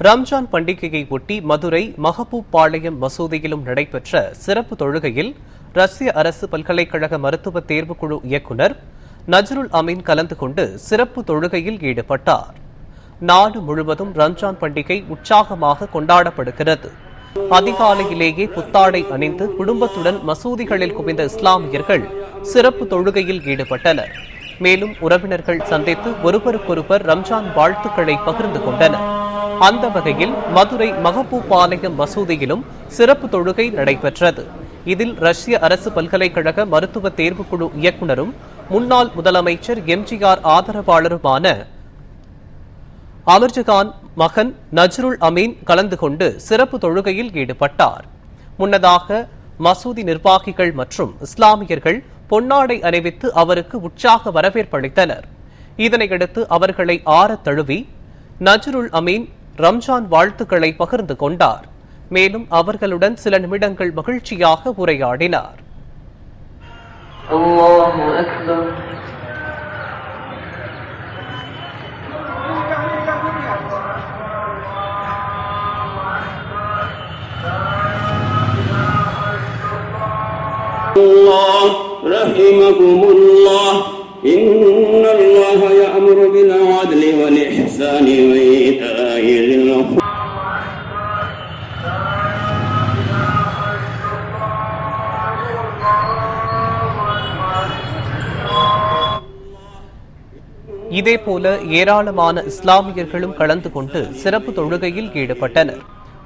ரம்ஜான் பண்டிகையை ஒட்டி மதுரை மஹபூப் பாளையம் மசூதியிலும் நடைபெற்ற சிறப்பு தொழுகையில் ரஷ்ய அரசு பல்கலைக்கழக மருத்துவ தேர்வுக்குழு இயக்குநர் நஜ்ருல் அமீன் கலந்து கொண்டு சிறப்பு தொழுகையில் ஈடுபட்டார். நாடு முழுவதும் ரம்ஜான் பண்டிகை உற்சாகமாக கொண்டாடப்படுகிறது. அதிகாலையிலேயே புத்தாடை அணிந்து குடும்பத்துடன் மசூதிகளில் குவிந்த இஸ்லாமியர்கள் சிறப்பு தொழுகையில் ஈடுபட்டனர். மேலும் உறவினர்கள் சந்தித்து ஒருவருக்கொருவர் ரம்ஜான் வாழ்த்துக்களை பகிர்ந்து கொண்டனர். அந்த வகையில் மதுரை மஹபூப் பாளையம் மசூதியிலும் சிறப்பு தொழுகை நடைபெற்றது. இதில் ரஷ்ய அரசு பல்கலைக்கழக மருத்துவ தேர்வுக்குழு இயக்குநரும் முன்னாள் முதலமைச்சர் எம்ஜிஆர் ஆதரவாளருமான அமர்ஜகான் மகன் நஜ்ருல் அமீன் கலந்து கொண்டு சிறப்பு தொழுகையில் ஈடுபட்டார். முன்னதாக மசூதி நிர்வாகிகள் மற்றும் இஸ்லாமியர்கள் பொன்னாடை அணிவித்து அவருக்கு உற்சாக வரவேற்பளித்தனர். இதனையடுத்து அவர்களை ஆறத் தழுவி நஜ்ருல் அமீன் ரம்ஜான் வாழ்த்துக்களை பகிர்ந்து கொண்டார். மேலும் அவர்களுடன் சில நிமிடங்கள் மகிழ்ச்சியாக உரையாடினார். رحمكم الله إن الله يأمر بالعدل والإحسان وإيتاء ذي القربى இதேபோல ஏராளமான இஸ்லாமியர்களும் கலந்து கொண்டு சிறப்பு தொழுகையில் ஈடுபட்டனர்.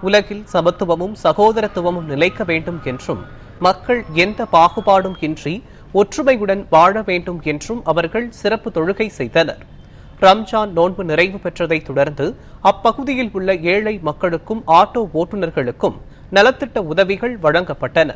உலகில் சமத்துவமும் சகோதரத்துவமும் நிலைக்க வேண்டும் என்றும் மக்கள் எந்த பாகுபாடும் இன்றி ஒற்றுமையுடன் வாழ வேண்டும் என்றும் அவர்கள் சிறப்பு தொழுகை செய்தனர். ரம்ஜான் நோன்பு நிறைவு பெற்றதைத் தொடர்ந்து அப்பகுதியில் உள்ள ஏழை மக்களுக்கும் ஆட்டோ ஓட்டுநர்களுக்கும் நலத்திட்ட உதவிகள் வழங்கப்பட்டன.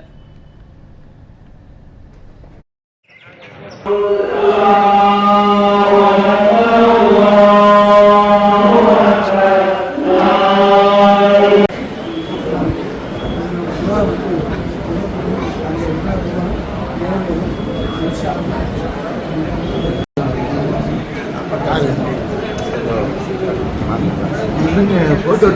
foto